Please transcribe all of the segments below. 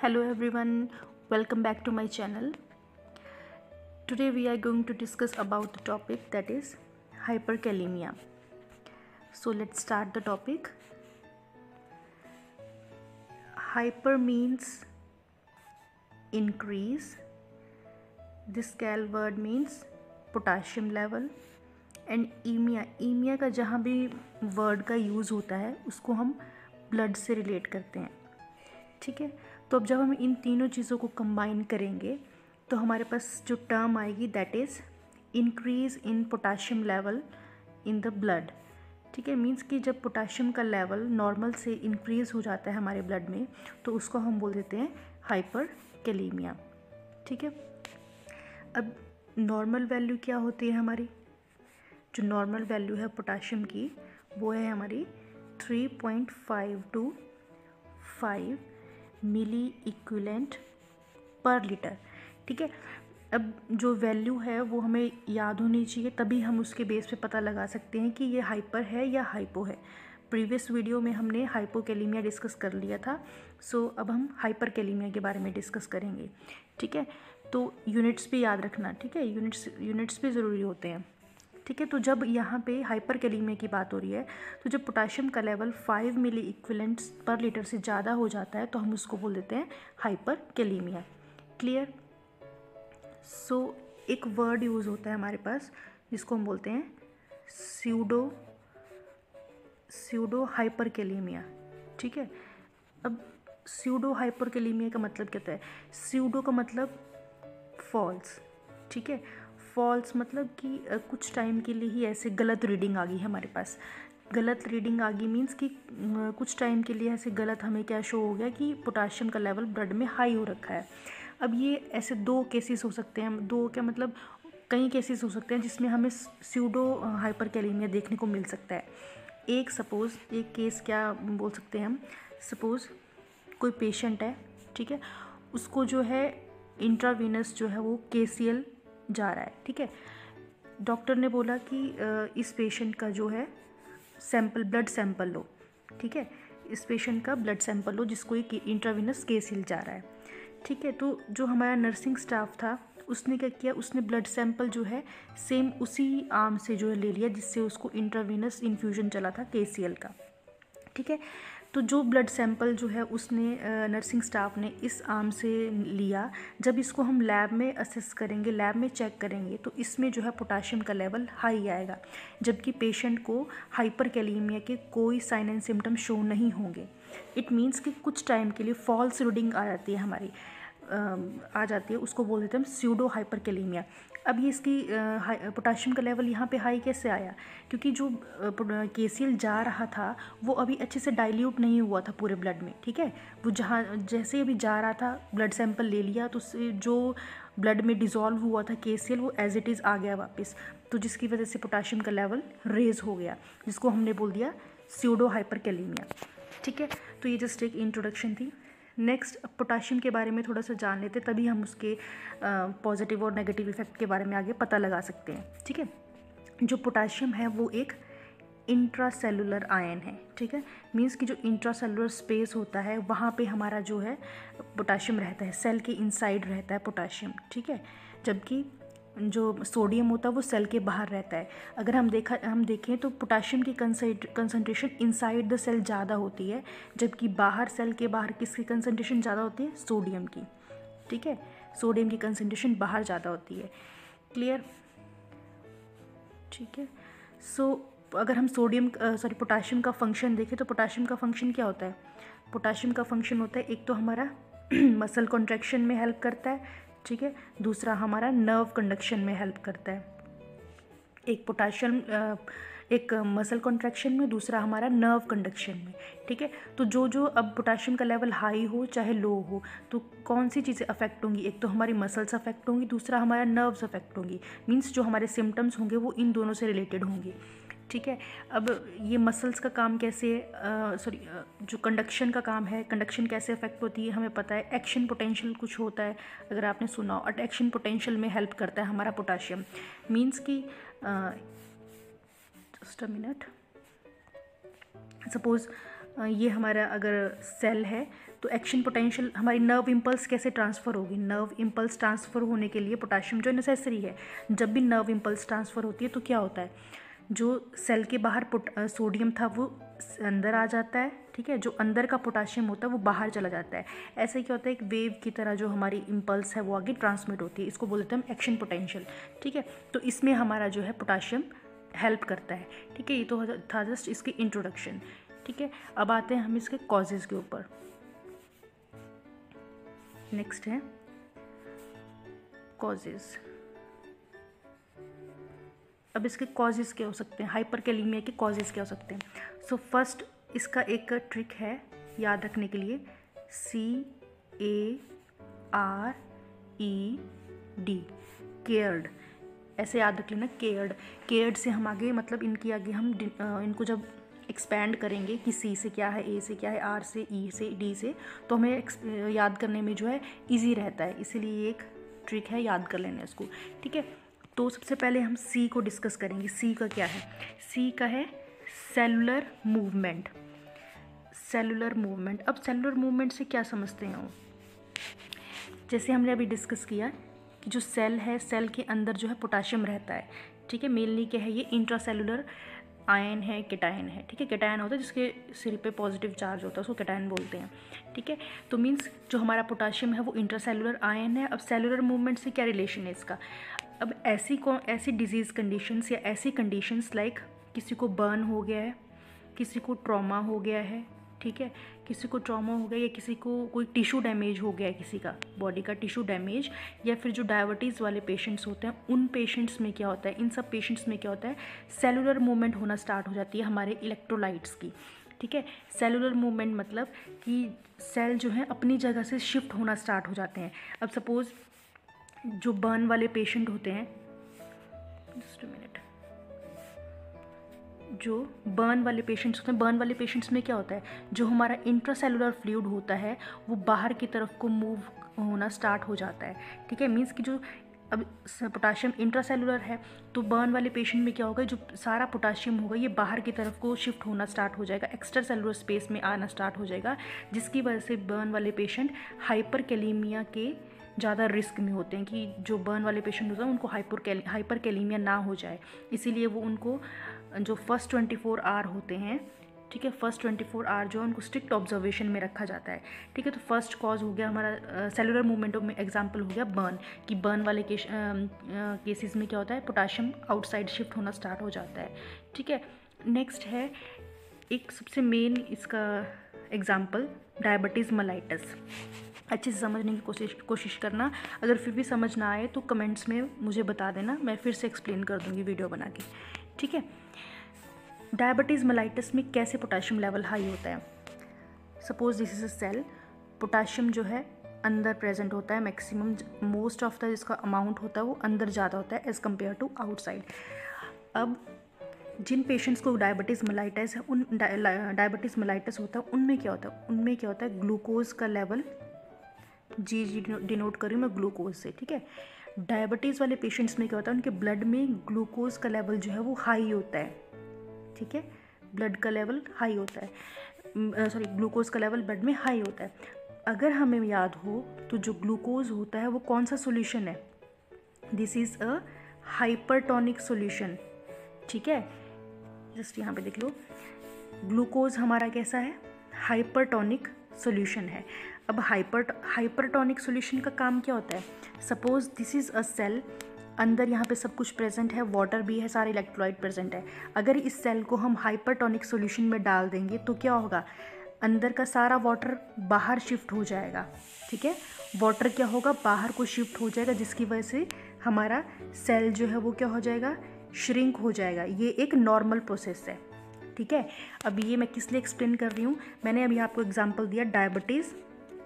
Hello everyone, welcome back to my channel. Today we are going to discuss about the topic that is hyperkalemia. So let's start the topic. Hyper means increase. This cal word means potassium level and emia का जहाँ भी word का use होता है उसको हम blood से relate करते हैं. ठीक है, तो अब जब हम इन तीनों चीज़ों को कंबाइन करेंगे तो हमारे पास जो टर्म आएगी that is increase in potassium level in the blood. ठीक है, मीन्स कि जब पोटाशियम का लेवल नॉर्मल से इंक्रीज़ हो जाता है हमारे ब्लड में तो उसको हम बोल देते हैं हाइपरकैलेमिया. ठीक है, अब नॉर्मल वैल्यू क्या होती है हमारी? जो नॉर्मल वैल्यू है पोटाशियम की वो है हमारी 3.5 to 5 milliequivalent per litre. ठीक है, अब जो वैल्यू है वो हमें याद होनी चाहिए, तभी हम उसके बेस पे पता लगा सकते हैं कि ये हाइपर है या हाइपो है. प्रीवियस वीडियो में हमने हाइपोकैलेमिया डिस्कस कर लिया था. सो अब हम हाइपरकैलेमिया के बारे में डिस्कस करेंगे. ठीक है, तो यूनिट्स भी याद रखना. ठीक है, यूनिट्स भी ज़रूरी होते हैं. ठीक है, तो जब यहाँ पे हाइपरकैलेमिया की बात हो रही है तो जब पोटाशियम का लेवल 5 मिली इक्विवेलेंट्स पर लीटर से ज़्यादा हो जाता है तो हम उसको बोल देते हैं हाइपरकैलेमिया. क्लियर? सो एक वर्ड यूज़ होता है हमारे पास जिसको हम बोलते हैं स्यूडो हाइपरकैलेमिया. ठीक है, अब स्यूडो हाइपरकैलेमिया का मतलब क्या होता है? स्यूडो का मतलब फॉल्स. ठीक है, फॉल्स मतलब कि कुछ टाइम के लिए ही ऐसे गलत रीडिंग आ गई हमारे पास. गलत रीडिंग आ गई मीन्स कि कुछ टाइम के लिए ऐसे गलत हमें क्या शो हो गया कि पोटाशियम का लेवल ब्लड में हाई हो रखा है. अब ये ऐसे दो केसेस हो सकते हैं. दो क्या मतलब कई केसेस हो सकते हैं जिसमें हमें स्यूडो हाइपरकैलेमिया देखने को मिल सकता है. एक केस क्या बोल सकते हैं हम, सपोज़ कोई पेशेंट है. ठीक है, उसको जो है इंट्रावीनस जो है वो KCl जा रहा है. ठीक है, डॉक्टर ने बोला कि इस पेशेंट का जो है ब्लड सैंपल लो. ठीक है, इस पेशेंट का ब्लड सैंपल लो जिसको एक इंट्रावीनस KCl जा रहा है. ठीक है, तो जो हमारा नर्सिंग स्टाफ था उसने क्या किया, उसने ब्लड सैंपल जो है सेम उसी आर्म से जो है ले लिया जिससे उसको इंट्रावीनस इन्फ्यूजन चला था KCl का. ठीक है, तो जो ब्लड सैंपल जो है उसने नर्सिंग स्टाफ ने इस आर्म से लिया. जब इसको हम लैब में असेस करेंगे, लैब में चेक करेंगे तो इसमें जो है पोटाशियम का लेवल हाई आएगा, जबकि पेशेंट को हाइपरकैलेमिया के कोई साइन एंड सिम्टम शो नहीं होंगे. इट मीन्स कि कुछ टाइम के लिए फॉल्स रीडिंग आ जाती है हमारी, उसको बोल देते हैं हम स्यूडो हाइपरकैलेमिया. अब ये इसकी पोटाशियम का लेवल यहाँ पे हाई कैसे आया? क्योंकि जो KCl जा रहा था वो अभी अच्छे से डाइल्यूट नहीं हुआ था पूरे ब्लड में. ठीक है, वो जहाँ जैसे अभी जा रहा था ब्लड सैंपल ले लिया तो उससे जो ब्लड में डिज़ोल्व हुआ था KCl वो एज इट इज़ आ गया वापस, तो जिसकी वजह से पोटाशियम का लेवल रेज हो गया, जिसको हमने बोल दिया स्यूडो हाइपरकैलेमिया. ठीक है, तो ये जस्ट एक इंट्रोडक्शन थी. नेक्स्ट पोटाशियम के बारे में थोड़ा सा जान लेते, तभी हम उसके पॉजिटिव और नेगेटिव इफेक्ट के बारे में आगे पता लगा सकते हैं. ठीक है, जो पोटाशियम है वो एक इंट्रासेलुलर आयन है. ठीक है, मीन्स कि जो इंट्रासेलुलर स्पेस होता है वहाँ पे हमारा जो है पोटाशियम रहता है, सेल के इनसाइड रहता है पोटाशियम. ठीक है, जबकि जो सोडियम होता है वो सेल के बाहर रहता है. अगर हम देखें तो पोटाशियम की कंसंट्रेशन इनसाइड द सेल ज़्यादा होती है, जबकि बाहर सेल के बाहर किसकी कंसंट्रेशन ज़्यादा होती है? सोडियम की. ठीक है, सोडियम की कंसंट्रेशन बाहर ज़्यादा होती है. क्लियर? ठीक है, सो अगर हम पोटाशियम का फंक्शन देखें तो पोटाशियम का फंक्शन क्या होता है? पोटाशियम का फंक्शन होता है, एक तो हमारा मसल कॉन्ट्रैक्शन में हेल्प करता है. ठीक है, दूसरा हमारा नर्व कंडक्शन में हेल्प करता है. एक मसल कॉन्ट्रैक्शन में, दूसरा हमारा नर्व कंडक्शन में. ठीक है, तो जो अब पोटाशियम का लेवल हाई हो चाहे लो हो तो कौन सी चीज़ें अफेक्ट होंगी? एक तो हमारी मसल्स अफेक्ट होंगी, दूसरा हमारा नर्व्स अफेक्ट होंगी. मीन्स जो हमारे सिम्टम्स होंगे वो इन दोनों से रिलेटेड होंगे. ठीक है, अब ये मसल्स का काम कैसे, जो कंडक्शन का काम है, कंडक्शन कैसे अफेक्ट होती है हमें पता है. एक्शन पोटेंशियल कुछ होता है, अगर आपने सुना हो, एक्शन पोटेंशियल में हेल्प करता है हमारा पोटाशियम. मीन्स कि जस्ट अ मिनट, सपोज़ ये हमारा अगर सेल है तो एक्शन पोटेंशियल हमारी नर्व इम्पल्स कैसे ट्रांसफ़र होगी, नर्व इम्पल्स ट्रांसफ़र होने के लिए पोटाशियम जो नेसेसरी है। जब भी नर्व इम्पल्स ट्रांसफ़र होती है तो क्या होता है, जो सेल के बाहर सोडियम था वो अंदर आ जाता है, ठीक है, जो अंदर का पोटाशियम होता है वो बाहर चला जाता है। ऐसे क्या होता है, एक वेव की तरह जो हमारी इम्पल्स है वो आगे ट्रांसमिट होती है, इसको बोलते हैं हम एक्शन पोटेंशियल, ठीक है। तो इसमें हमारा जो है पोटाशियम हेल्प करता है, ठीक है। ये तो था जस्ट इसकी इंट्रोडक्शन, ठीक है। अब आते हैं हम इसके कॉजेज़ के ऊपर। नेक्स्ट है कॉजेज़। अब इसके कॉजेज़ क्या हो सकते हैं, हाइपरकैलेमिया के कॉजेज़ क्या हो सकते हैं। सो फर्स्ट इसका एक ट्रिक है याद रखने के लिए, CARED, केयर्ड, ऐसे याद रख लेना, केयर्ड से हम आगे मतलब इनकी आगे हम इनको जब एक्सपैंड करेंगे कि C से क्या है, A से क्या है, R से, E से, D से, तो हमें याद करने में जो है ईजी रहता है, इसीलिए ये एक ट्रिक है, याद कर लेना इसको, ठीक है। तो सबसे पहले हम C को डिस्कस करेंगे। C का क्या है, C का है सेलुलर मूवमेंट। सेलुलर मूवमेंट, अब सेलुलर मूवमेंट से क्या समझते हैं हम, जैसे हमने अभी डिस्कस किया कि जो सेल है, सेल के अंदर जो है पोटाशियम रहता है, ठीक है। मेनली क्या है, ये इंट्रासेलुलर आयन है, केटायन है, ठीक है। केटायन होता है जिसके सिर पे पॉजिटिव चार्ज होता है, उसको केटायन बोलते हैं, ठीक है। तो मीन्स जो हमारा पोटाशियम है वो इंट्रासेलुलर आयन है। अब सेलुलर मूवमेंट से क्या रिलेशन है इसका, अब ऐसी डिजीज़ कंडीशंस या ऐसी कंडीशंस लाइक किसी को बर्न हो गया है, किसी को ट्रॉमा हो गया है, ठीक है, किसी को ट्रॉमा हो गया या किसी को कोई टिश्यू डैमेज हो गया है, किसी का बॉडी का टिश्यू डैमेज, या फिर जो डायबिटीज़ वाले पेशेंट्स होते हैं उन पेशेंट्स में क्या होता है, इन सब पेशेंट्स में क्या होता है, सेलुलर मूवमेंट होना स्टार्ट हो जाती है हमारे इलेक्ट्रोलाइट्स की, ठीक है। सेलुलर मूवमेंट मतलब कि सेल जो है अपनी जगह से शिफ्ट होना स्टार्ट हो जाते हैं। अब सपोज़ जो बर्न वाले पेशेंट होते हैं, जस्ट अ मिनट, जो बर्न वाले पेशेंट्स होते हैं, बर्न वाले पेशेंट्स में क्या होता है, जो हमारा इंट्रासेलुलर फ्लूइड होता है वो बाहर की तरफ को मूव होना स्टार्ट हो जाता है, ठीक है। मीन्स कि जो अब पोटाशियम इंट्रासेलुलर है तो बर्न वाले पेशेंट में क्या होगा, जो सारा पोटाशियम होगा ये बाहर की तरफ को शिफ्ट होना स्टार्ट हो जाएगा, एक्स्ट्रा सेलुलर स्पेस में आना स्टार्ट हो जाएगा, जिसकी वजह से बर्न वाले पेशेंट हाइपरकैलेमिया के ज़्यादा रिस्क में होते हैं कि जो बर्न वाले पेशेंट होते हैं उनको हाइपरकैलेमिया ना हो जाए। इसीलिए वो उनको जो फर्स्ट 24 आवर होते हैं, ठीक है, फर्स्ट 24 आवर जो है उनको स्ट्रिक्ट ऑब्जर्वेशन में रखा जाता है, ठीक है। तो फर्स्ट कॉज हो गया हमारा सेलुलर मूवमेंट में एग्जांपल हो गया बर्न, कि बर्न वाले केसेस में क्या होता है, पोटाशियम आउटसाइड शिफ्ट होना स्टार्ट हो जाता है, ठीक है। नेक्स्ट है एक सबसे मेन इसका एग्जांपल डायबिटीज़ मेलाइटस। अच्छे से समझने की कोशिश करना, अगर फिर भी समझ ना आए तो कमेंट्स में मुझे बता देना, मैं फिर से एक्सप्लेन कर दूँगी वीडियो बना के, ठीक है। डायबिटीज़ मेलाइटस में कैसे पोटाशियम लेवल हाई होता है, suppose this is a cell, potassium जो है अंदर प्रेजेंट होता है, मैक्सिमम मोस्ट ऑफ द जिसका अमाउंट होता है वो अंदर ज़्यादा होता है एज़ कम्पेयर टू आउटसाइड। अब जिन पेशेंट्स को डायबिटीज़ मेलाइटस है, उन डायबिटीज़ मेलाइटस होता है उनमें क्या होता है, ग्लूकोज का लेवल, जी डिनोट करी मैं ग्लूकोज से, ठीक है। डायबिटीज़ वाले पेशेंट्स में क्या होता है, उनके ब्लड में ग्लूकोज का लेवल जो है वो हाई होता है, ठीक है, ब्लड का लेवल हाई होता है, ग्लूकोज का लेवल ब्लड में हाई होता है। अगर हमें याद हो तो जो ग्लूकोज होता है वो कौन सा सॉल्यूशन है, this is a hypertonic solution, ठीक है। जस्ट यहाँ पे देख लो, ग्लूकोज हमारा कैसा है, हाइपरटोनिक सॉल्यूशन है। अब हाइपरटोनिक सॉल्यूशन का काम क्या होता है, suppose this is a cell, अंदर यहाँ पे सब कुछ प्रेजेंट है, वाटर भी है, सारे इलेक्ट्रोलाइट प्रेजेंट है। अगर इस सेल को हम हाइपरटोनिक सॉल्यूशन में डाल देंगे तो क्या होगा, अंदर का सारा वाटर बाहर शिफ्ट हो जाएगा, ठीक है, वाटर क्या होगा, बाहर को शिफ्ट हो जाएगा, जिसकी वजह से हमारा सेल जो है वो क्या हो जाएगा, श्रिंक हो जाएगा। ये एक नॉर्मल प्रोसेस है, ठीक है। अब ये मैं किस लिए एक्सप्लेन कर रही हूँ, मैंने अभी आपको एग्जांपल दिया डायबिटीज़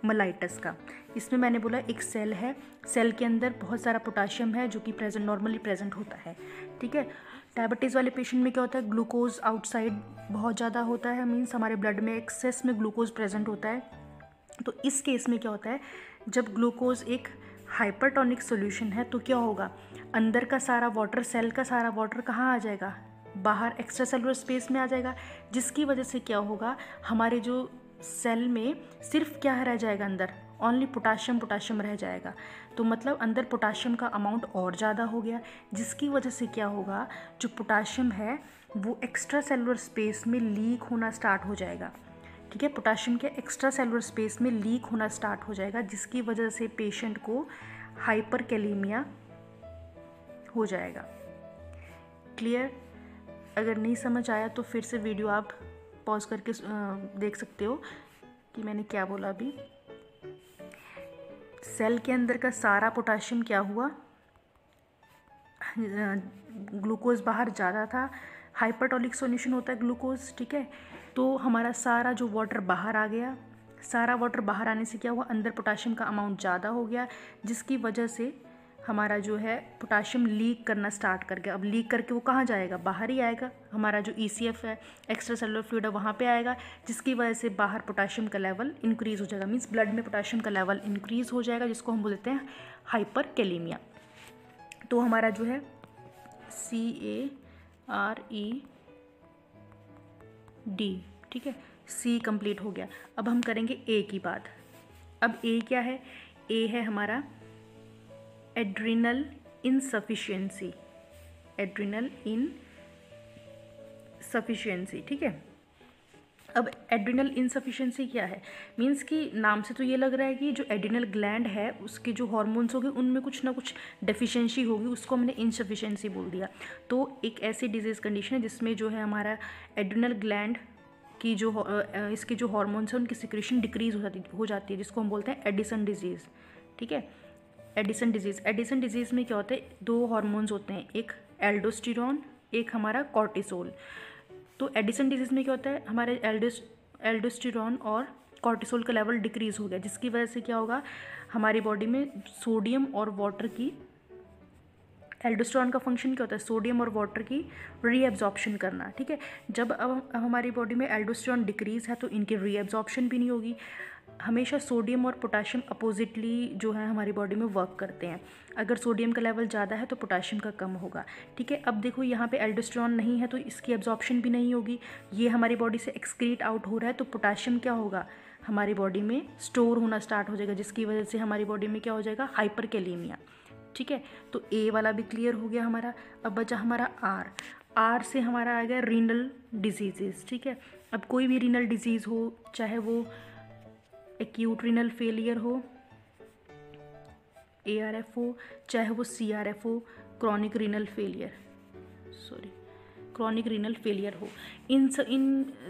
मेलाइटस का, इसमें मैंने बोला एक सेल है, सेल के अंदर बहुत सारा पोटाशियम है जो कि नॉर्मली प्रेजेंट होता है, ठीक है। डायबिटीज़ वाले पेशेंट में क्या होता है, ग्लूकोज आउटसाइड बहुत ज़्यादा होता है, मीन्स हमारे ब्लड में एक्सेस में ग्लूकोज प्रेजेंट होता है। तो इस केस में क्या होता है, जब ग्लूकोज एक हाइपरटोनिक सॉल्यूशन है तो क्या होगा, अंदर का सारा वाटर, सेल का सारा वाटर कहाँ आ जाएगा, बाहर एक्स्ट्रा सेलुलर स्पेस में आ जाएगा, जिसकी वजह से क्या होगा, हमारे जो सेल में सिर्फ क्या रह जाएगा अंदर, ओनली पोटाशियम पोटाशियम रह जाएगा। तो मतलब अंदर पोटाशियम का अमाउंट और ज़्यादा हो गया, जिसकी वजह से क्या होगा, जो पोटाशियम है वो एक्स्ट्रा सेलुलर स्पेस में लीक होना स्टार्ट हो जाएगा। ठीक है, पोटाशियम के एक्स्ट्रा सेलुलर स्पेस में लीक होना स्टार्ट हो जाएगा, जिसकी वजह से पेशेंट को हाइपरकैलेमिया हो जाएगा। क्लियर? अगर नहीं समझ आया तो फिर से वीडियो आप पॉज करके देख सकते हो कि मैंने क्या बोला अभी। सेल के अंदर का सारा पोटाशियम क्या हुआ, ग्लूकोज बाहर ज़्यादा था, हाइपरटोनिक सॉल्यूशन होता है ग्लूकोज। ठीक है, तो हमारा सारा जो वाटर बाहर आ गया, सारा वाटर बाहर आने से क्या हुआ, अंदर पोटाशियम का अमाउंट ज़्यादा हो गया, जिसकी वजह से हमारा जो है पोटाशियम लीक करना स्टार्ट कर गया। अब लीक करके वो कहाँ जाएगा, बाहर ही आएगा, हमारा जो ECF है, एक्स्ट्रा सेलुलर फ्लूइड है, वहाँ पे आएगा, जिसकी वजह से बाहर पोटाशियम का लेवल इंक्रीज़ हो जाएगा। मीन्स ब्लड में पोटाशियम का लेवल इंक्रीज़ हो जाएगा, जिसको हम बोलते हैं हाइपरकैलेमिया। तो हमारा जो है CARED, ठीक है, C कंप्लीट हो गया। अब हम करेंगे A की बात। अब A क्या है, A है हमारा एड्रिनल इनसफिशिएंसी, एड्रिनल इनसफिशिएंसी। ठीक है, अब एड्रिनल इनसफिशिएंसी क्या है, मीन्स कि नाम से तो ये लग रहा है कि जो एड्रिनल ग्लैंड है उसके जो हार्मोन्स होंगे उनमें कुछ ना कुछ डेफिशिएंसी होगी, उसको हमने इनसफिशिएंसी बोल दिया। तो एक ऐसी डिजीज़ कंडीशन है जिसमें जो है हमारा एड्रिनल ग्लैंड की जो इसके जो हार्मोन्स हैं उनकी सिक्रीशन डिक्रीज हो जाती है, जिसको हम बोलते हैं एडिसन डिजीज़। ठीक है, एडिसन डिजीज़। एडिसन डिजीज़ में क्या होता है, दो हार्मोन्स होते हैं, एक एल्डोस्टेरॉन, एक हमारा कॉर्टिसोल। तो एडिसन डिजीज़ में क्या होता है, हमारे एल्डोस्टेरॉन और कॉर्टिसोल का लेवल डिक्रीज़ हो गया, जिसकी वजह से क्या होगा, हमारी बॉडी में सोडियम और वाटर की, एल्डोस्टेरॉन का फंक्शन क्या होता है, सोडियम और वाटर की रीएब्जॉर्प्शन करना। ठीक है, जब अब हमारी बॉडी में एल्डोस्टेरॉन डिक्रीज़ है तो इनकी रीएब्जॉर्प्शन भी नहीं होगी। हमेशा सोडियम और पोटाशियम अपोजिटली जो है हमारी बॉडी में वर्क करते हैं। अगर सोडियम का लेवल ज़्यादा है तो पोटाशियम का कम होगा। ठीक है, अब देखो यहाँ पे एल्डोस्टेरॉन नहीं है तो इसकी एब्जॉर्प्शन भी नहीं होगी, ये हमारी बॉडी से एक्सक्रीट आउट हो रहा है, तो पोटाशियम क्या होगा, हमारी बॉडी में स्टोर होना स्टार्ट हो जाएगा, जिसकी वजह से हमारी बॉडी में क्या हो जाएगा, हाइपरकैलेमिया। ठीक है, तो A वाला भी क्लियर हो गया हमारा। अब बचा हमारा R से हमारा आ गया रीनल डिजीज़। ठीक है, अब कोई भी रीनल डिजीज़ हो, चाहे वो एक्यूट रीनल फेलियर हो, ARF हो, चाहे वो CRF हो, क्रॉनिक रीनल फेलियर हो, इन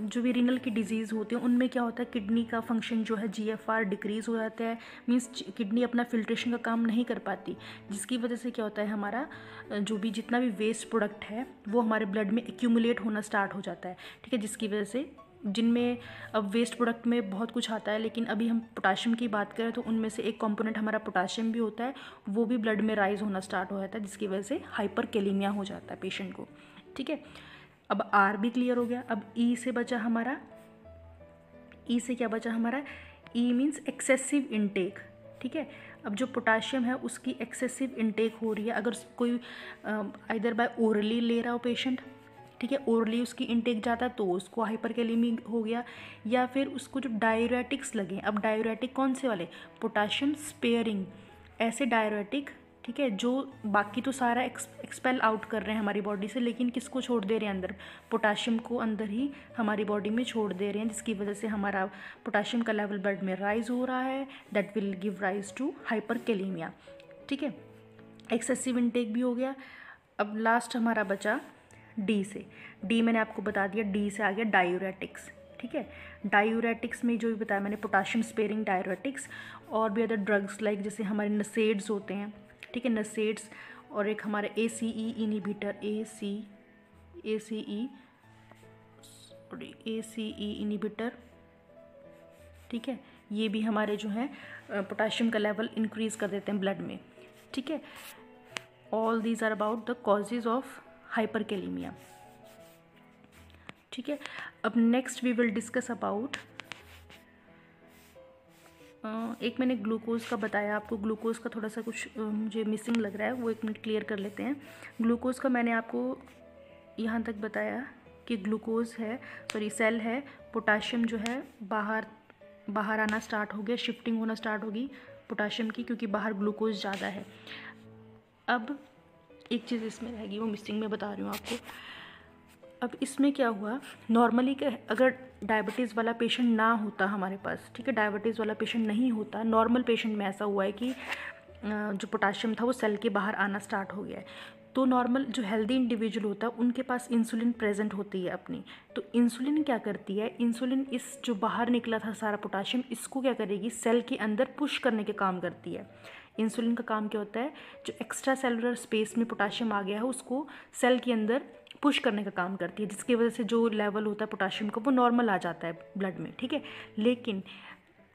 जो भी रीनल की डिजीज़ होते हैं उनमें क्या होता है, किडनी का फंक्शन जो है GFR डिक्रीज़ हो जाता है। मीन्स किडनी अपना फिल्ट्रेशन का काम नहीं कर पाती, जिसकी वजह से क्या होता है, हमारा जो भी जितना भी वेस्ट प्रोडक्ट है वो हमारे ब्लड में एक्यूमुलेट होना स्टार्ट हो जाता है। ठीक है, जिसकी वजह से जिनमें अब वेस्ट प्रोडक्ट में बहुत कुछ आता है, लेकिन अभी हम पोटाशियम की बात करें तो उनमें से एक कंपोनेंट हमारा पोटाशियम भी होता है, वो भी ब्लड में राइज होना स्टार्ट हो जाता है, जिसकी वजह से हाइपरकैलेमिया हो जाता है पेशेंट को। ठीक है, अब R भी क्लियर हो गया। अब E से बचा हमारा, E से क्या बचा हमारा, E मीन्स एक्सेसिव इनटेक। ठीक है, अब जो पोटाशियम है उसकी एक्सेसिव इनटेक हो रही है, अगर कोई आइदर बाय ओरली ले रहा हो पेशेंट, ठीक है, ओरली उसकी इनटेक जाता है तो उसको हाइपरकैलेमिया हो गया, या फिर उसको जो डाययूरेटिक्स लगे, अब डाययूरेटिक कौन से वाले, पोटाशियम स्पेयरिंग ऐसे डाययूरेटिक, ठीक है, जो बाकी तो सारा एक्सपेल आउट कर रहे हैं हमारी बॉडी से, लेकिन किसको छोड़ दे रहे हैं अंदर, पोटाशियम को अंदर ही हमारी बॉडी में छोड़ दे रहे हैं, जिसकी वजह से हमारा पोटाशियम का लेवल ब्लड में राइज हो रहा है, that will give rise to hyperkalaemia. ठीक है, एक्सेसिव इनटेक भी हो गया। अब लास्ट हमारा बचा D से। D मैंने आपको बता दिया, D से आ गया डायूरेटिक्स। ठीक है, डायूरेटिक्स में जो भी बताया मैंने, पोटाशियम स्पेयरिंग डायूरेटिक्स, और भी अदर ड्रग्स लाइक जैसे हमारे नसेड्स होते हैं। ठीक है, नसेड्स, और एक हमारे ACE इनिबिटर, ACE इनिबिटर। ठीक है, ये भी हमारे जो है पोटाशियम का लेवल इंक्रीज़ कर देते हैं ब्लड में। ठीक है, all these are about the causes of hyperkalaemia. ठीक है, अब next we will discuss about, एक मैंने ग्लूकोज का बताया आपको, ग्लूकोज का थोड़ा सा कुछ मुझे मिसिंग लग रहा है, वो एक मिनट क्लियर कर लेते हैं। ग्लूकोज का मैंने आपको यहाँ तक बताया कि ग्लूकोज है, सेल है पोटाशियम जो है बाहर आना स्टार्ट हो गया, शिफ्टिंग होना स्टार्ट होगी पोटाशियम की, क्योंकि बाहर ग्लूकोज ज़्यादा है। अब एक चीज़ इसमें रहेगी, वो मिसिंग में बता रही हूँ आपको। अब इसमें क्या हुआ, नॉर्मली अगर डायबिटीज़ वाला पेशेंट ना होता हमारे पास, ठीक है, डायबिटीज़ वाला पेशेंट नहीं होता, नॉर्मल पेशेंट में ऐसा हुआ है कि जो पोटाशियम था वो सेल के बाहर आना स्टार्ट हो गया है। तो नॉर्मल जो हेल्दी इंडिविजुअल होता है उनके पास इंसुलिन प्रेजेंट होती है अपनी। तो इंसुलिन क्या करती है, इंसुलिन इस जो बाहर निकला था सारा पोटाशियम, इसको क्या करेगी, सेल के अंदर पुश करने के काम करती है। इंसुलिन का काम क्या होता है, जो एक्स्ट्रा सेलुलर स्पेस में पोटाशियम आ गया है उसको सेल के अंदर पुश करने का काम करती है, जिसकी वजह से जो लेवल होता है पोटाशियम का वो नॉर्मल आ जाता है ब्लड में, ठीक है।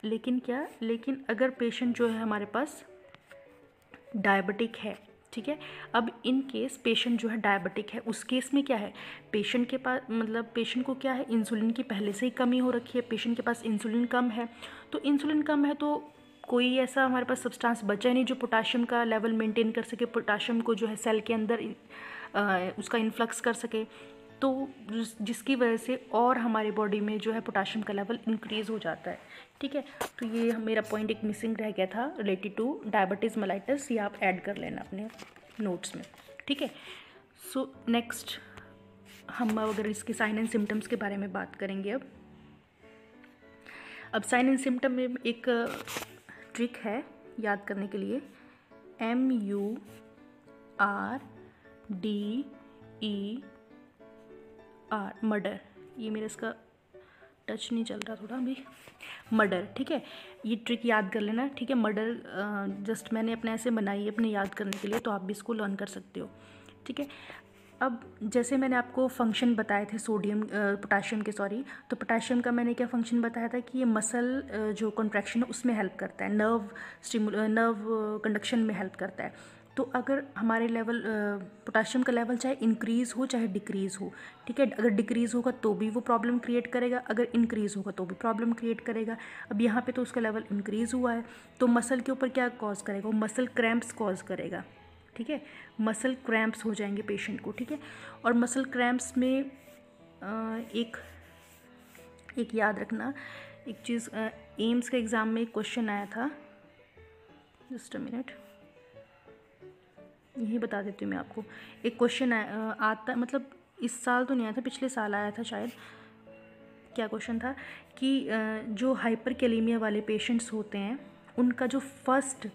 लेकिन अगर पेशेंट जो है हमारे पास डायबिटिक है, ठीक है, अब इन केस पेशेंट जो है डायबिटिक है, उस केस में क्या है, पेशेंट के पास मतलब पेशेंट को क्या है, इंसुलिन की पहले से ही कमी हो रखी है, पेशेंट के पास इंसुलिन कम है। तो इंसुलिन कम है तो कोई ऐसा हमारे पास सब्सटेंस बचा नहीं जो पोटाशियम का लेवल मेंटेन कर सके, पोटाशियम को जो है सेल के अंदर उसका इन्फ्लक्स कर सके, तो जिसकी वजह से और हमारे बॉडी में जो है पोटाशियम का लेवल इंक्रीज़ हो जाता है, ठीक है। तो ये मेरा पॉइंट एक मिसिंग रह गया था रिलेटेड टू डायबिटीज़ मेलाइटस, ये आप ऐड कर लेना अपने नोट्स में, ठीक है। सो नेक्स्ट हम अगर इसके साइन एंड सिम्टम्स के बारे में बात करेंगे। अब साइन एंड सिम्टम में एक ट्रिक है याद करने के लिए, MURDER, मर्डर, ये मेरा इसका टच नहीं चल रहा थोड़ा अभी, मर्डर, ठीक है, ये ट्रिक याद कर लेना, ठीक है। मर्डर जस्ट मैंने अपने ऐसे बनाई है अपने याद करने के लिए, तो आप भी इसको लर्न कर सकते हो, ठीक है। अब जैसे मैंने आपको फंक्शन बताए थे पोटाशियम के, तो पोटाशियम का मैंने क्या फंक्शन बताया था कि ये मसल जो कॉन्ट्रैक्शन है उसमें हेल्प करता है, नर्व कंडक्शन में हेल्प करता है। तो अगर हमारे लेवल पोटाशियम का लेवल चाहे इंक्रीज़ हो चाहे डिक्रीज़ हो, ठीक है, अगर डिक्रीज़ होगा तो भी वो प्रॉब्लम क्रिएट करेगा, अगर इंक्रीज़ होगा तो भी प्रॉब्लम क्रिएट करेगा। अब यहाँ पे तो उसका लेवल इंक्रीज़ हुआ है, तो मसल के ऊपर क्या कॉज करेगा, वो मसल क्रैम्प्स कॉज करेगा, ठीक है, मसल क्रैम्प्स हो जाएंगे पेशेंट को, ठीक है। और मसल क्रैम्प्स में एक याद रखना एक चीज़, एम्स के एग्ज़ाम में एक क्वेश्चन आया था, जस्ट अ मिनट, यही बता देती हूँ मैं आपको। एक क्वेश्चन आता, मतलब इस साल तो नहीं आया था, पिछले साल आया था शायद। क्या क्वेश्चन था कि जो हाइपरकैलेमिया वाले पेशेंट्स होते हैं उनका जो फर्स्ट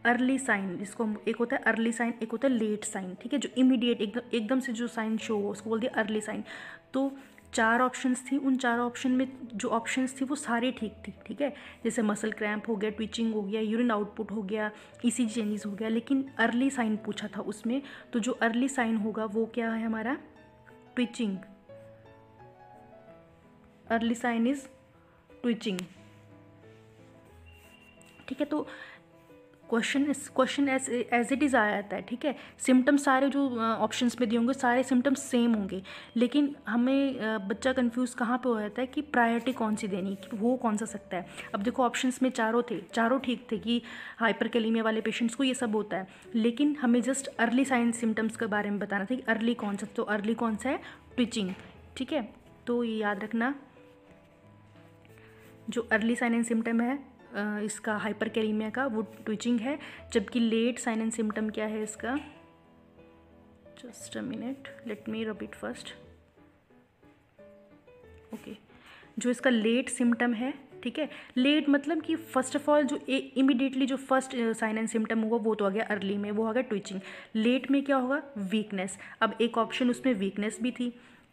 अर्ली साइन, जिसको एक होता है अर्ली साइन, एक होता है लेट साइन, ठीक है, जो इमीडिएट एकदम से जो साइन शो हो उसको बोल दिया अर्ली साइन। तो 4 ऑप्शंस थी, उन 4 ऑप्शन में जो ऑप्शंस थी वो सारे ठीक थी, ठीक है, जैसे मसल क्रैम्प हो गया, ट्विचिंग हो गया, यूरिन आउटपुट हो गया, ECG चेंजेस हो गया, लेकिन अर्ली साइन पूछा था उसमें। तो जो अर्ली साइन होगा वो क्या है हमारा, twitching, early sign is twitching, ठीक है। तो क्वेश्चन एज इट इज़ आया जाता है, ठीक है। सिम्टम्स सारे जो ऑप्शंस में दिए होंगे सारे सिम्टम्स सेम होंगे, लेकिन हमें बच्चा कंफ्यूज कहाँ पे हो जाता है कि प्रायोरिटी कौन सी देनी, कि वो कौन सा सकता है। अब देखो ऑप्शंस में चारों थे, चारों ठीक थे कि हाइपरकैलेमिया वाले पेशेंट्स को ये सब होता है, लेकिन हमें जस्ट अर्ली साइन सिम्टम्स के बारे में बताना था कि अर्ली कौन सा, तो अर्ली कौन सा है, ट्विचिंग, ठीक है। तो ये याद रखना, जो अर्ली साइन एंड सिम्टम है इसका हाइपरकैलेमिया का वो ट्विचिंग है, जबकि लेट साइन एंड सिम्टम क्या है इसका, just a minute, let me repeat first, okay, जो इसका लेट सिम्टम है, ठीक है, लेट मतलब कि फर्स्ट ऑफ ऑल जो इमीडिएटली जो फर्स्ट साइन एंड सिम्टम होगा वो तो आ गया अर्ली में, वो आ गया ट्विचिंग। लेट में क्या होगा, वीकनेस। अब एक ऑप्शन उसमें वीकनेस भी थी,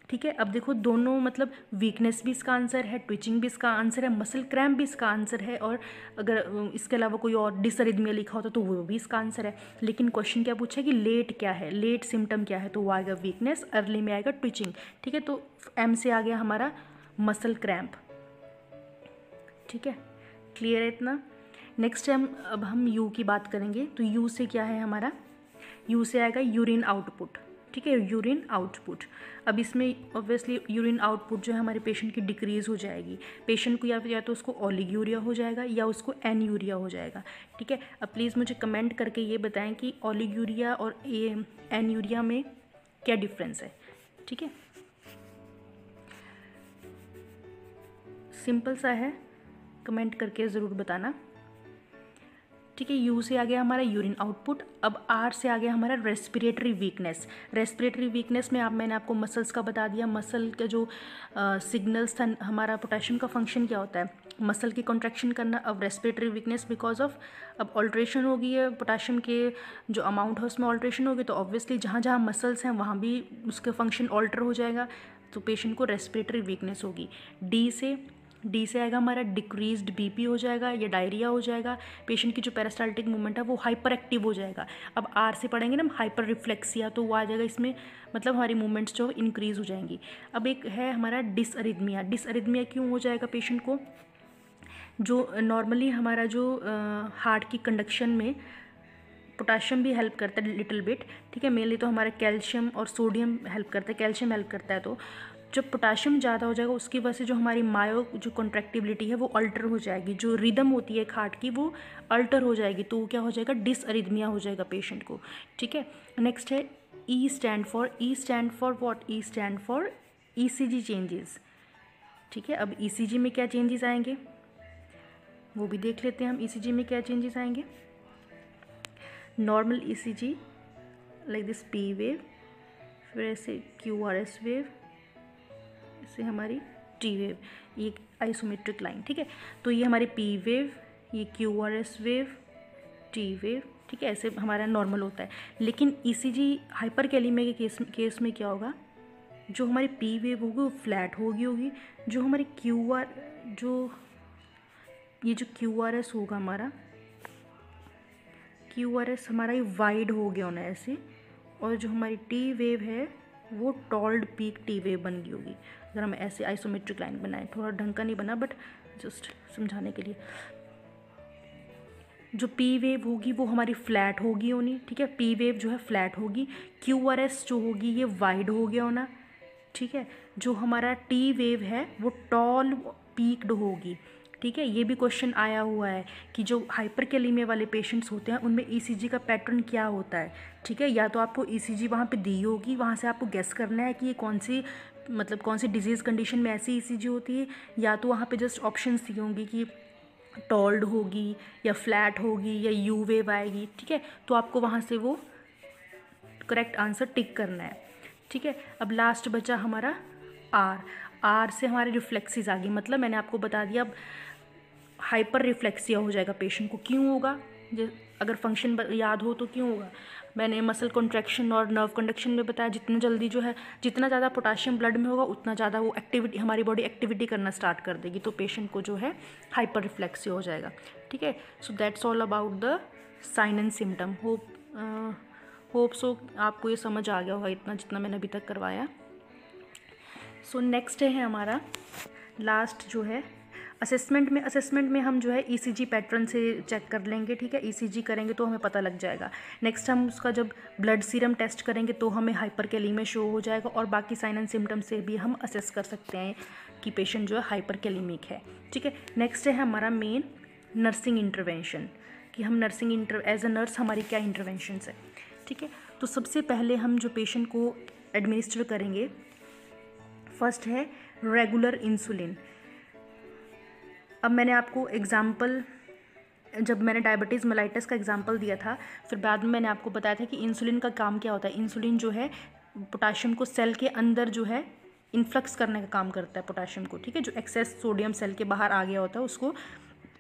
ठीक है। अब देखो दोनों, मतलब वीकनेस भी इसका आंसर है, ट्विचिंग भी इसका आंसर है, मसल क्रैम्प भी इसका आंसर है, और अगर इसके अलावा कोई और डिसरिथमिया लिखा होता तो वो भी इसका आंसर है। लेकिन क्वेश्चन क्या पूछा है कि लेट क्या है, लेट सिम्टम क्या है, तो वो आएगा वीकनेस, अर्ली में आएगा ट्विचिंग, ठीक है। तो M से आ गया हमारा मसल क्रैम्प, ठीक है, क्लियर है इतना। नेक्स्ट अब हम U की बात करेंगे, तो U से क्या है हमारा, U से आएगा यूरिन आउटपुट, ठीक है, यूरिन आउटपुट। अब इसमें ऑब्वियसली यूरिन आउटपुट जो है हमारे पेशेंट की डिक्रीज़ हो जाएगी, पेशेंट को या तो उसको ओलिगूरिया हो जाएगा या उसको एनयूरिया हो जाएगा, ठीक है। अब प्लीज़ मुझे कमेंट करके ये बताएं कि ओलिगूरिया और एनयूरिया में क्या डिफरेंस है, ठीक है। सिंपल सा है, कमेंट करके ज़रूर बताना। ठीक है, यू से आ गया हमारा यूरिन आउटपुट। अब आर से आ गया हमारा रेस्पिरेटरी वीकनेस। रेस्पिरेटरी वीकनेस में मैंने आपको मसल्स का बता दिया, मसल के जो सिग्नल्स था, हमारा पोटेशियम का फंक्शन क्या होता है, मसल की कॉन्ट्रैक्शन करना। अब रेस्पिरेटरी वीकनेस बिकॉज ऑफ अब ऑल्ट्रेशन हो गई है, पोटेशियम के जो अमाउंट है उसमें ऑल्ट्रेशन होगी, तो ऑब्वियसली जहाँ जहाँ मसल्स हैं वहाँ भी उसका फंक्शन ऑल्टर हो जाएगा, तो पेशेंट को रेस्पिरेटरी वीकनेस होगी। डी से आएगा हमारा डिक्रीज्ड बीपी हो जाएगा या डायरिया हो जाएगा, पेशेंट की जो पेरिस्टाल्टिक मूवमेंट है वो हाइपर एक्टिव हो जाएगा। अब आर से पढ़ेंगे ना हाइपर रिफ्लेक्सिया, तो वो आ जाएगा इसमें, मतलब हमारी मूवमेंट्स जो इंक्रीज़ हो जाएंगी। अब एक है हमारा डिसअरिथमिया। डिसअरिथमिया क्यों हो जाएगा पेशेंट को, जो नॉर्मली हमारा जो हार्ट की कंडक्शन में पोटाशियम भी हेल्प करता है लिटिल बिट, ठीक है, मेनली तो हमारा कैल्शियम और सोडियम हेल्प करता है, कैल्शियम हेल्प करता है। तो जब पोटाशियम ज़्यादा हो जाएगा उसकी वजह से जो हमारी मायो जो कॉन्ट्रैक्टिबिलिटी है वो अल्टर हो जाएगी, जो रिदम होती है हार्ट की वो अल्टर हो जाएगी, तो क्या हो जाएगा, डिसअरिथमिया हो जाएगा पेशेंट को। ठीक है, नेक्स्ट है E stand for what, E stand for ECG changes. ठीक है, अब ईसीजी में क्या चेंजेस आएंगे वो भी देख लेते हैं हम। ईसीजी में क्या चेंजेस आएंगे, normal ECG like this P wave, फिर ऐसे क्यूआरएस वेव, इससे हमारी टी वेव, ये आइसोमेट्रिक लाइन। ठीक है, तो ये हमारी पी वेव, ये क्यूआरएस वेव, टी वेव, ठीक है, ऐसे हमारा नॉर्मल होता है। लेकिन ईसीजी हाइपरकैलेमिया के केस में क्या होगा, जो हमारी पी वेव होगी वो फ्लैट होगी, जो हमारी ये जो क्यूआरएस होगा हमारा, क्यूआरएस हमारा ये वाइड हो गया होना ऐसे, और जो हमारी टी वेव है वो टॉल्ड पीक टी वेव बन गई होगी। अगर हम ऐसे आइसोमेट्रिक लाइन बनाएं, थोड़ा ढंग का नहीं बना बट जस्ट समझाने के लिए, जो पी वेव होगी वो हमारी फ्लैट होगी होनी। ठीक है, पी वेव जो है फ्लैट होगी, क्यूआरएस जो होगी ये वाइड हो गया होना। ठीक है, जो हमारा टी वेव है वो टॉल पीक्ड होगी। ठीक है, ये भी क्वेश्चन आया हुआ है कि जो हाइपरकैलेमिया वाले पेशेंट्स होते हैं उनमें ईसीजी का पैटर्न क्या होता है। ठीक है, या तो आपको ईसीजी वहाँ पे दी होगी, वहाँ से आपको गेस करना है कि ये कौन सी डिजीज़ कंडीशन में ऐसी ईसीजी होती है, या तो वहाँ पे जस्ट ऑप्शंस दी होंगी कि टॉल्ड होगी या फ्लैट होगी या यू वेव आएगी। ठीक है, तो आपको वहाँ से वो करेक्ट आंसर टिक करना है। ठीक है, अब लास्ट बचा हमारा आर से हमारे रिफ्लेक्सिस आ गई, मतलब मैंने आपको बता दिया अब हाइपर रिफ्लेक्सिया हो जाएगा पेशेंट को। क्यों होगा, अगर फंक्शन याद हो तो क्यों होगा, मैंने मसल कॉन्ट्रैक्शन और नर्व कंडक्शन में बताया, जितना जल्दी जो है जितना ज़्यादा पोटाशियम ब्लड में होगा उतना ज़्यादा वो एक्टिविटी, हमारी बॉडी एक्टिविटी करना स्टार्ट कर देगी, तो पेशेंट को जो है हाइपर रिफ्लेक्सिया हो जाएगा। ठीक है, so that's all about the sign and symptom. Hope so आपको ये समझ आ गया होगा इतना जितना मैंने अभी तक करवाया। सो नेक्स्ट है हमारा लास्ट जो है असेसमेंट में हम जो है ईसीजी पैटर्न से चेक कर लेंगे। ठीक है, ईसीजी करेंगे तो हमें पता लग जाएगा। नेक्स्ट हम उसका जब ब्लड सीरम टेस्ट करेंगे तो हमें हाइपरकैलेमिया शो हो जाएगा, और बाकी साइन एंड सिम्टम से भी हम असेस कर सकते हैं कि पेशेंट जो है हाइपरकैलेमिक है। ठीक है, नेक्स्ट है हमारा मेन नर्सिंग इंटरवेंशन, कि हम एज अ नर्स हमारी क्या इंटरवेंशंस है। ठीक है, तो सबसे पहले हम जो पेशेंट को एडमिनिस्टर करेंगे, फर्स्ट है रेगुलर इंसुलिन। अब मैंने आपको एग्जाम्पल, जब मैंने डायबिटीज़ मेलाइटस का एग्जाम्पल दिया था, फिर बाद में मैंने आपको बताया था कि इंसुलिन का काम क्या होता है। इंसुलिन जो है पोटाशियम को सेल के अंदर जो है इन्फ्लक्स करने का काम करता है पोटाशियम को। ठीक है, जो एक्सेस सोडियम सेल के बाहर आ गया होता है उसको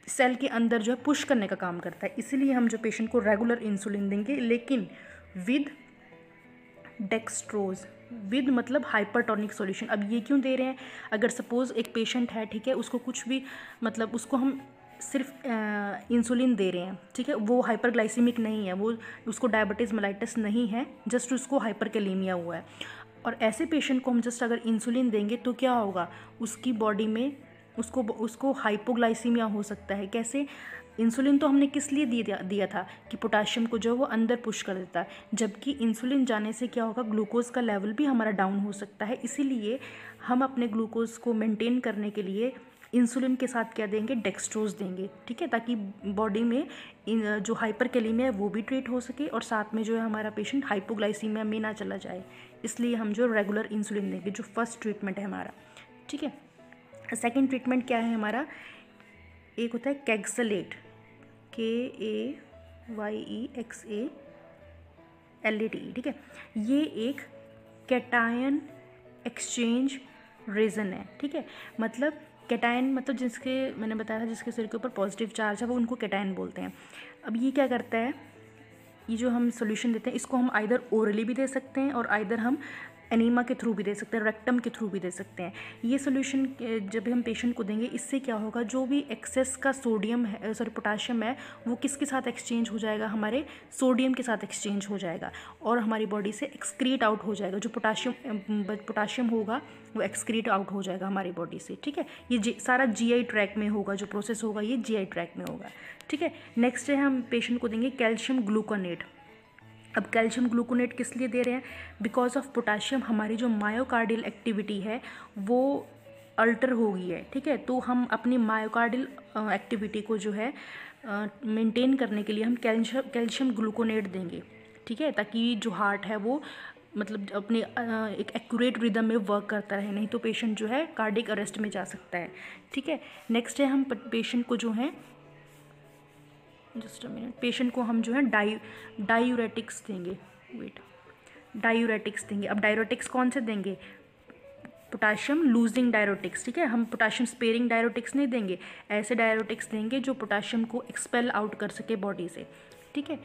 सेल के अंदर जो है पुश करने का काम करता है। इसीलिए हम जो पेशेंट को रेगुलर इंसुलिन देंगे, लेकिन विद डेक्सट्रोज, विद मतलब हाइपरटोनिक सॉल्यूशन। अब ये क्यों दे रहे हैं, अगर सपोज़ एक पेशेंट है, ठीक है, उसको कुछ भी मतलब उसको हम सिर्फ इंसुलिन दे रहे हैं, ठीक है, वो हाइपरग्लाइसीमिक नहीं है, वो उसको डायबिटीज़ मेलाइटस नहीं है, जस्ट उसको हाइपरकैलेमिया हुआ है, और ऐसे पेशेंट को हम जस्ट अगर इंसुलिन देंगे तो क्या होगा, उसकी बॉडी में उसको हाइपोग्लाइसीमिया हो सकता है। कैसे, इंसुलिन तो हमने किस लिए दिया था कि पोटाशियम को जो वो अंदर पुश कर देता है, जबकि इंसुलिन जाने से क्या होगा, ग्लूकोज का लेवल भी हमारा डाउन हो सकता है। इसीलिए हम अपने ग्लूकोज को मेंटेन करने के लिए इंसुलिन के साथ क्या देंगे, डेक्सट्रोज देंगे। ठीक है, ताकि बॉडी में जो हाइपरकैलेमिया है वो भी ट्रीट हो सके, और साथ में जो है हमारा पेशेंट हाइपोग्लाइसीमिया में ना चला जाए। इसलिए हम जो रेगुलर इंसुलिन देंगे, जो फर्स्ट ट्रीटमेंट है हमारा। ठीक है, सेकेंड ट्रीटमेंट क्या है हमारा, एक होता है कैक्सलेट, KAYEXALATE, ठीक है। ये एक कैटायन एक्सचेंज रेजन है, ठीक है। मतलब कैटायन मतलब जिसके, मैंने बताया था जिसके सिर के ऊपर पॉजिटिव चार्ज है वो उनको कैटायन बोलते हैं। अब ये क्या करता है, ये जो हम सोल्यूशन देते हैं इसको हम आइदर ओरली भी दे सकते हैं और आइदर हम एनीमा के थ्रू भी दे सकते हैं, रेक्टम के थ्रू भी दे सकते हैं। ये सोल्यूशन जब हम पेशेंट को देंगे इससे क्या होगा, जो भी एक्सेस का सोडियम है, सॉरी पोटाशियम है, वो किसके साथ एक्सचेंज हो जाएगा, हमारे सोडियम के साथ एक्सचेंज हो जाएगा और हमारी बॉडी से एक्सक्रीट आउट हो जाएगा। जो पोटाशियम होगा वो एक्सक्रीट आउट हो जाएगा हमारी बॉडी से, ठीक है। ये सारा GI ट्रैक में होगा, जो प्रोसेस होगा ये GI ट्रैक में होगा, ठीक है। नेक्स्ट है हम पेशेंट को देंगे कैल्शियम ग्लूकोनेट। अब कैल्शियम ग्लूकोनेट किस लिए दे रहे हैं, बिकॉज ऑफ पोटाशियम हमारी जो मायोकार्डियल एक्टिविटी है वो अल्टर हो गई है, ठीक है। तो हम अपनी मायोकार्डियल एक्टिविटी को जो है मेंटेन करने के लिए हम कैल्शियम ग्लूकोनेट देंगे, ठीक है, ताकि जो हार्ट है वो मतलब अपने एक एक्यूरेट रिदम में वर्क करता रहे, नहीं तो पेशेंट जो है कार्डिक अरेस्ट में जा सकता है, ठीक है। नेक्स्ट है हम पेशेंट को जो है, जस्ट अ मिनट, पेशेंट को हम जो है डायूरेटिक्स देंगे, डायूरेटिक्स देंगे। अब डायूरेटिक्स कौन से देंगे, पोटाशियम लूजिंग डायूरेटिक्स, ठीक है। हम पोटाशियम स्पेयरिंग डायूरेटिक्स नहीं देंगे, ऐसे डायूरेटिक्स देंगे जो पोटाशियम को एक्सपेल आउट कर सके बॉडी से, ठीक है।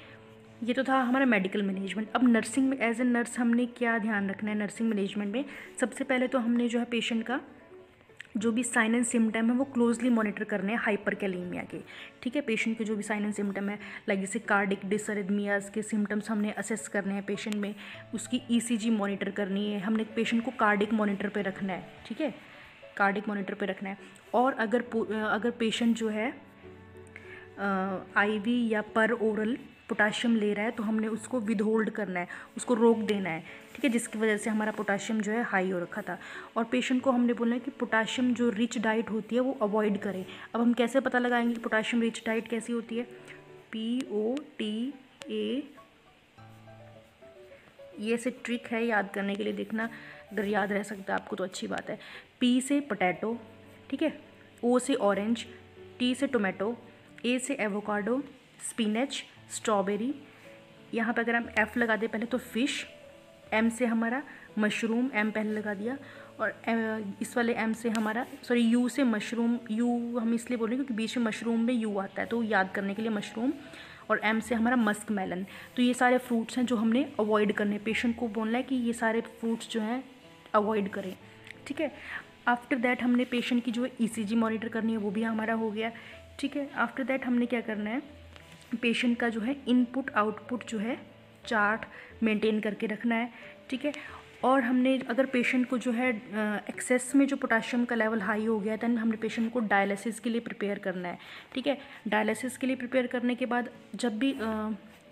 ये तो था हमारा मेडिकल मैनेजमेंट। अब नर्सिंग में एज ए नर्स हमने क्या ध्यान रखना है नर्सिंग मैनेजमेंट में, सबसे पहले तो हमने जो है पेशेंट का जो भी साइन एंड सिम्टम है वो क्लोजली मॉनिटर करने हैं हाइपरकैलेमिया के, ठीक है। पेशेंट के जो भी साइन एंड सिम्टम है लाइक जैसे कार्डिक डिसअरिथमियाज के सिम्टम्स हमने असेस करने हैं पेशेंट में, उसकी ECG मॉनिटर करनी है, हमने पेशेंट को कार्डिक मॉनिटर पे रखना है, ठीक है, कार्डिक मॉनिटर पे रखना है। और अगर पेशेंट जो है IV या पर ओरल पोटाशियम ले रहा है तो हमने उसको विदहोल्ड करना है, उसको रोक देना है, ठीक है, जिसकी वजह से हमारा पोटाशियम जो है हाई हो रखा था। और पेशेंट को हमने बोलना है कि पोटाशियम जो रिच डाइट होती है वो अवॉइड करें। अब हम कैसे पता लगाएंगे कि पोटाशियम रिच डाइट कैसी होती है, POTA, ये से ट्रिक है याद करने के लिए, देखना अगर याद रह सकता है आपको तो अच्छी बात है। P से पोटैटो, ठीक है, O से ऑरेंज, T से टोमेटो, A से एवोकाडो, स्पिनच, स्ट्रॉबेरी, यहाँ पे अगर हम F लगा दें पहले तो फिश, M से हमारा मशरूम, M पहले लगा दिया, और इस वाले M से हमारा सॉरी U से मशरूम, U हम इसलिए बोल रहे हैं क्योंकि बीच में मशरूम में U आता है तो याद करने के लिए मशरूम, और M से हमारा मस्क मेलन। तो ये सारे फ्रूट्स हैं जो हमने अवॉइड करने, पेशेंट को बोलना है कि ये सारे फ्रूट्स जो हैं अवॉइड करें, ठीक है। आफ्टर दैट हमने पेशेंट की जो है ECG मॉनिटर करनी है वो भी हमारा हो गया, ठीक है। आफ्टर दैट हमने क्या करना है, पेशेंट का जो है इनपुट आउटपुट जो है चार्ट मेंटेन करके रखना है, ठीक है। और हमने अगर पेशेंट को जो है एक्सेस में जो पोटाशियम का लेवल हाई हो गया दैन हमने पेशेंट को डायलिसिस के लिए प्रिपेयर करना है, ठीक है। डायलिसिस के लिए प्रिपेयर करने के बाद जब भी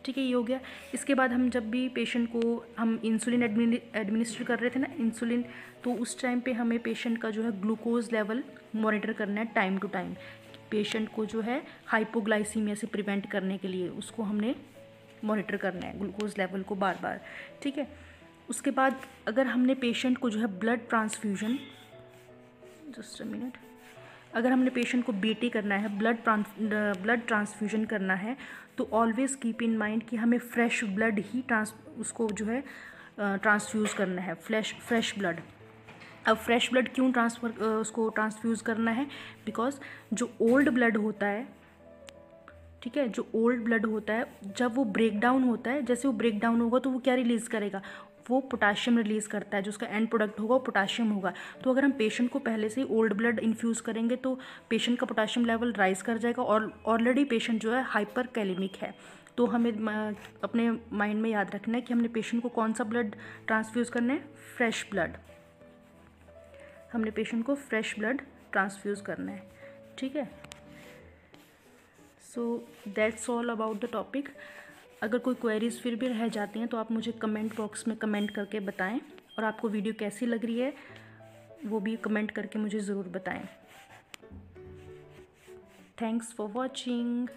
ठीक है ये हो गया, इसके बाद हम जब भी पेशेंट को हम इंसुलिन एडमिनिस्टर कर रहे थे ना इंसुलिन, तो उस टाइम पे हमें पेशेंट का जो है ग्लूकोज लेवल मॉनिटर करना है टाइम टू टाइम। पेशेंट को जो है हाइपोग्लाइसीमिया से प्रिवेंट करने के लिए उसको हमने मॉनिटर करना है ग्लूकोज लेवल को बार बार, ठीक है। उसके बाद अगर हमने पेशेंट को जो है blood transfusion, just a minute, अगर हमने पेशेंट को BT करना है, ब्लड ट्रांसफ्यूजन करना है, तो ऑलवेज कीप इन माइंड कि हमें फ्रेश ब्लड ही उसको जो है ट्रांसफ्यूज़ करना है, फ्रेश ब्लड। अब फ्रेश ब्लड क्यों उसको ट्रांसफ्यूज़ करना है, बिकॉज जो ओल्ड ब्लड होता है, ठीक है, जो ओल्ड ब्लड होता है जब वो ब्रेक डाउन होता है, जैसे वो ब्रेक डाउन होगा तो वो क्या रिलीज़ करेगा, वो पोटाशियम रिलीज़ करता है, जो उसका एंड प्रोडक्ट होगा वो पोटाशियम होगा। तो अगर हम पेशेंट को पहले से ही ओल्ड ब्लड इन्फ्यूज़ करेंगे तो पेशेंट का पोटाशियम लेवल राइज कर जाएगा, और ऑलरेडी पेशेंट जो है हाइपर कैलेमिक है। तो हमें अपने माइंड में याद रखना है कि हमने पेशेंट को कौन सा ब्लड ट्रांसफ्यूज़ करना है, फ्रेश ब्लड। हमने पेशेंट को फ्रेश ब्लड ट्रांसफ्यूज़ करना है, ठीक है। So that's all about the topic. अगर कोई क्वेरीज़ फिर भी रह जाती हैं तो आप मुझे कमेंट बॉक्स में कमेंट करके बताएं, और आपको वीडियो कैसी लग रही है वो भी कमेंट करके मुझे ज़रूर बताएं। Thanks for watching.